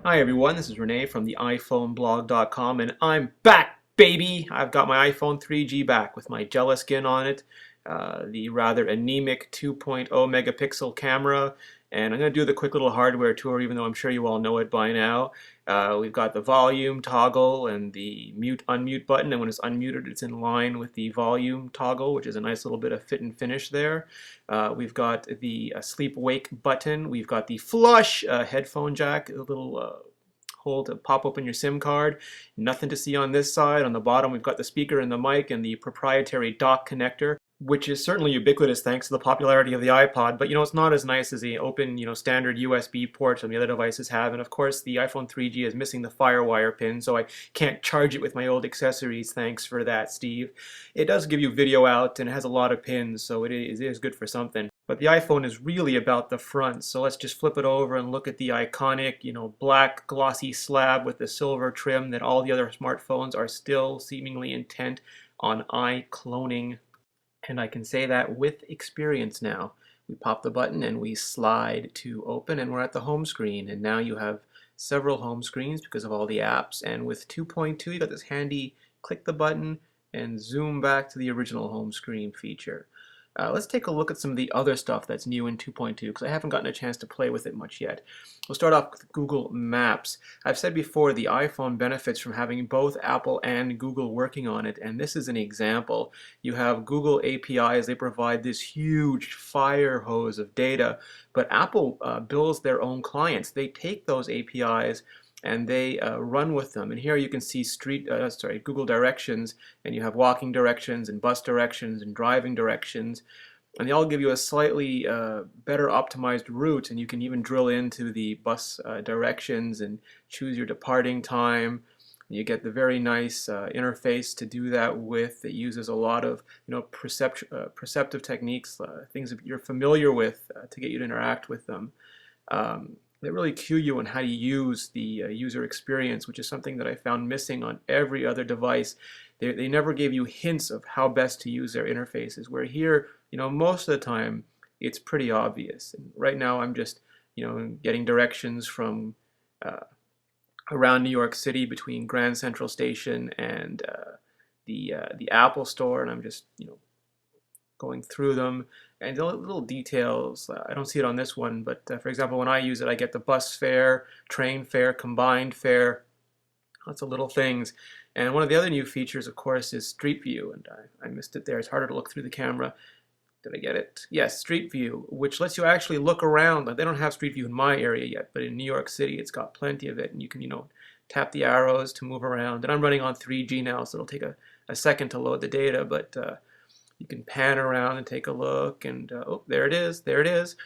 Hi everyone, this is Renee from the iPhoneblog.com and I'm back, baby! I've got my iPhone 3G back with my Gela skin on it, the rather anemic 2.0 megapixel camera, and I'm going to do the quick little hardware tour even though I'm sure you all know it by now. We've got the volume toggle and the mute unmute button, and when it's unmuted it's in line with the volume toggle, which is a nice little bit of fit and finish there. We've got the sleep wake button. We've got the flush headphone jack, a little hole to pop open your SIM card. Nothing to see on this side. On the bottom we've got the speaker and the mic and the proprietary dock connector, which is certainly ubiquitous thanks to the popularity of the iPod, but it's not as nice as the open, standard USB ports some the other devices have. And of course, the iPhone 3G is missing the FireWire pin, so I can't charge it with my old accessories. Thanks for that, Steve. It does give you video out and it has a lot of pins, so it is good for something. But the iPhone is really about the front, so let's just flip it over and look at the iconic, black glossy slab with the silver trim that all the other smartphones are still seemingly intent on eye cloning. And I can say that with experience now. We pop the button and we slide to open and we're at the home screen. And now you have several home screens because of all the apps. And with 2.2 you got this handy click the button and zoom back to the original home screen feature. Let's take a look at some of the other stuff that's new in 2.2 because I haven't gotten a chance to play with it much yet. We'll start off with Google Maps. I've said before the iPhone benefits from having both Apple and Google working on it, and this is an example. You have Google APIs, they provide this huge fire hose of data, but Apple builds their own clients. They take those APIs and they run with them. And here you can see Google directions, and you have walking directions and bus directions and driving directions, and they all give you a slightly better optimized route, and you can even drill into the bus directions and choose your departing time. You get the very nice interface to do that with. It uses a lot of perceptive techniques, things that you're familiar with, to get you to interact with them. They really cue you on how to use the user experience, which is something that I found missing on every other device. They never gave you hints of how best to use their interfaces, where here, most of the time, it's pretty obvious. And right now, I'm just, getting directions from around New York City between Grand Central Station and the Apple Store, and I'm just, going through them. And the little details, I don't see it on this one, but for example, when I use it, I get the bus fare, train fare, combined fare, lots of little things. And one of the other new features, of course, is Street View, and I missed it there. It's harder to look through the camera. Did I get it? Yes, Street View, which lets you actually look around. They don't have Street View in my area yet, but in New York City, it's got plenty of it, and you can, tap the arrows to move around. And I'm running on 3G now, so it'll take a second to load the data, but you can pan around and take a look, and oh, there it is, there it is.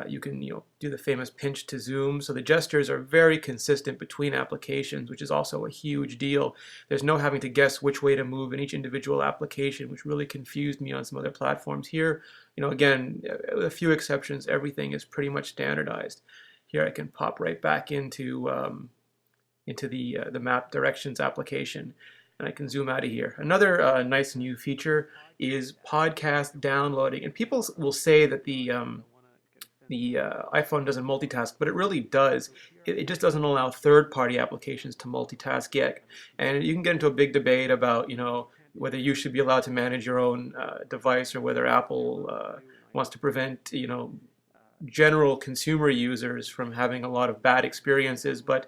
You can do the famous pinch to zoom. So the gestures are very consistent between applications, which is also a huge deal. There's no having to guess which way to move in each individual application, which really confused me on some other platforms. Here, again, with a few exceptions, everything is pretty much standardized. Here I can pop right back into the map directions application, and I can zoom out of here. Another nice new feature is podcast downloading, and people will say that the iPhone doesn't multitask, but it really does. It just doesn't allow third-party applications to multitask yet, and you can get into a big debate about whether you should be allowed to manage your own device or whether Apple wants to prevent general consumer users from having a lot of bad experiences, but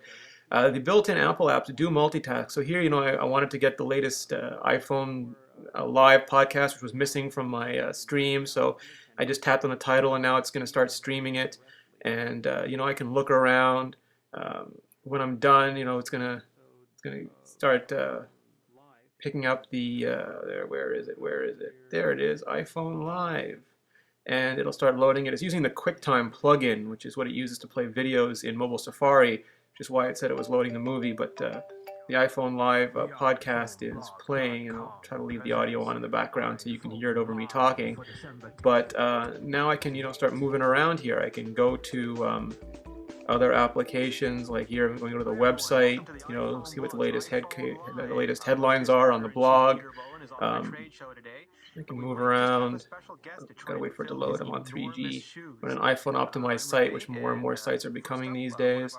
the built-in Apple apps do multitask. So here, I wanted to get the latest iPhone live podcast, which was missing from my stream. So I just tapped on the title, and now it's going to start streaming it. And I can look around. When I'm done, it's gonna start picking up the there. Where is it? Where is it? There it is. iPhone Live. And it'll start loading it. It's using the QuickTime plugin, which is what it uses to play videos in mobile Safari, which is why it said it was loading the movie. But the iPhone Live podcast is playing, and I'll try to leave the audio on in the background so you can hear it over me talking. But now I can, start moving around here. I can go to other applications, like here I'm going to go to the website, see what the latest headlines are on the blog. I can move around. Gotta wait for it to load. I'm on 3G. I'm on an iPhone optimized site, which more and more sites are becoming these days.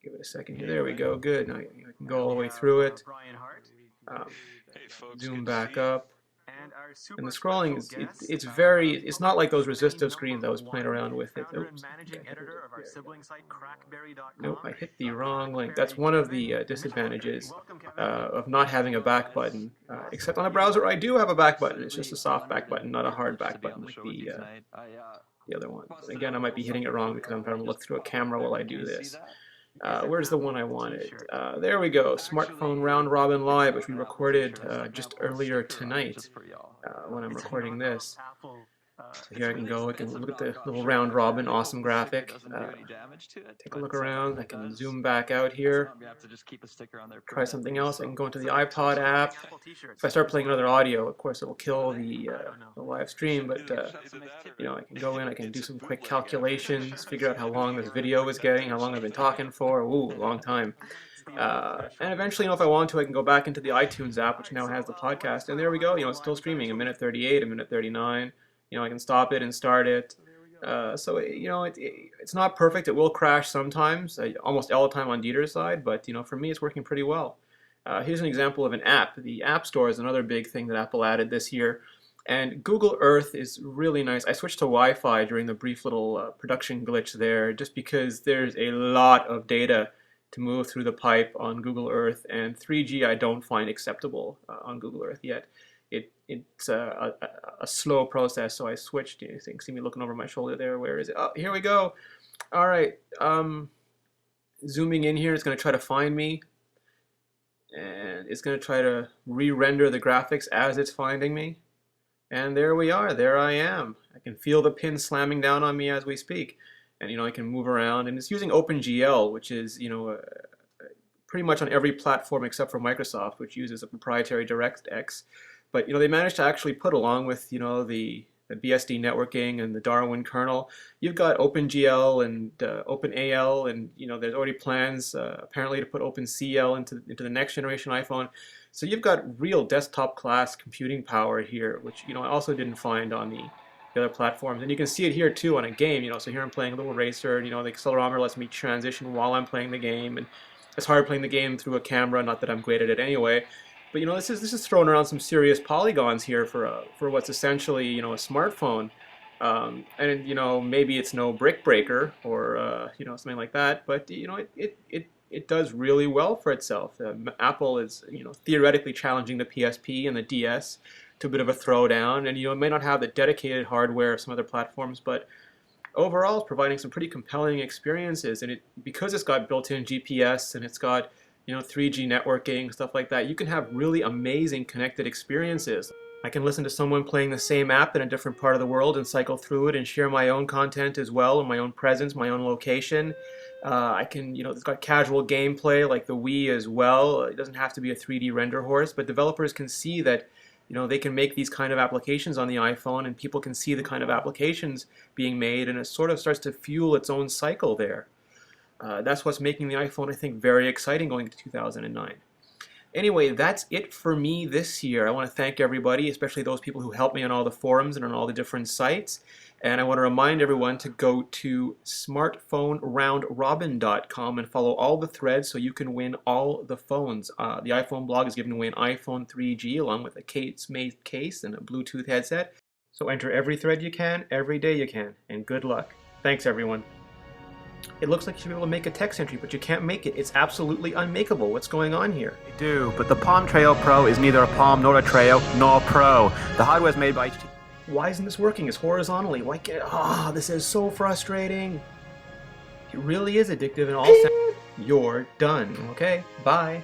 Give it a second here. There we go. Good. Now I can go all the way through it. Um, zoom back up. And the scrolling is it's not like those resistive screens I was playing around with. Oops, nope, I hit the wrong link. That's one of the disadvantages of not having a back button. Except on the browser, I do have a back button. It's just a soft back button, not a hard back button like the other one. Again, I might be hitting it wrong because I'm trying to look through a camera while I do this. Where's the one I wanted? There we go, Smartphone Round Robin Live, which we recorded just earlier tonight when I'm recording this. So here I can go, I can look at the little round robin, awesome graphic. Take a look around, I can zoom back out here. Try something else, I can go into the iPod app. If I start playing another audio, of course it'll kill the live stream, but you know, I can go in, I can do some quick calculations, figure out how long this video is getting, how long I've been talking for. Ooh, long time. And eventually, you know, if I want to, I can go back into the iTunes app, which now has the podcast, and there we go, you know, it's still streaming, a minute 38, a minute 39. You know, I can stop it and start it. So, you know, it's not perfect. It will crash sometimes, almost all the time on Dieter's side, but, you know, for me, it's working pretty well. Here's an example of an app. The App Store is another big thing that Apple added this year. And Google Earth is really nice. I switched to Wi-Fi during the brief little production glitch there, just because there's a lot of data to move through the pipe on Google Earth, and 3G I don't find acceptable on Google Earth yet. It's a slow process, so I switched. You can see me looking over my shoulder there. Where is it? Oh, here we go. All right. Zooming in here, it's going to try to find me, and it's going to try to re-render the graphics as it's finding me. And there we are. There I am. I can feel the pin slamming down on me as we speak, and you know, I can move around. And it's using OpenGL, which is, you know, pretty much on every platform except for Microsoft, which uses a proprietary DirectX. But you know, they managed to actually put, along with, you know, the BSD networking and the Darwin kernel, you've got OpenGL and OpenAL, and you know, there's already plans apparently to put OpenCL into the next generation iPhone. So you've got real desktop class computing power here, which, you know, I also didn't find on the other platforms. And you can see it here too on a game. You know, so here I'm playing a little racer, and you know, the accelerometer lets me transition while I'm playing the game, and it's hard playing the game through a camera. Not that I'm great at it anyway. But you know, this is throwing around some serious polygons here for what's essentially, you know, a smartphone, and you know, maybe it's no brick breaker or you know, something like that. But you know, it does really well for itself. Apple is, you know, theoretically challenging the PSP and the DS to a bit of a throwdown, and you know, it may not have the dedicated hardware of some other platforms, but overall, it's providing some pretty compelling experiences. And because it's got built-in GPS and it's got, you know, 3G networking, stuff like that, you can have really amazing connected experiences. I can listen to someone playing the same app in a different part of the world and cycle through it and share my own content as well, and my own presence, my own location. I can, you know, it's got casual gameplay like the Wii as well. It doesn't have to be a 3D render horse, but developers can see that, you know, they can make these kind of applications on the iPhone, and people can see the kind of applications being made, and it sort of starts to fuel its own cycle there. That's what's making the iPhone, I think, very exciting going into 2009. Anyway, that's it for me this year. I want to thank everybody, especially those people who helped me on all the forums and on all the different sites. And I want to remind everyone to go to smartphoneroundrobin.com and follow all the threads so you can win all the phones. The iPhone blog is giving away an iPhone 3G along with a case-made case and a Bluetooth headset. So enter every thread you can, every day you can, and good luck. Thanks, everyone. It looks like you should be able to make a text entry, but you can't make it. It's absolutely unmakeable. What's going on here? I do, but the Palm Treo Pro is neither a Palm nor a Treo nor Pro. The hardware is made by HTC. Why isn't this working? It's horizontally. Why can't... this is so frustrating. It really is addictive in all sense. You're done. Okay, bye.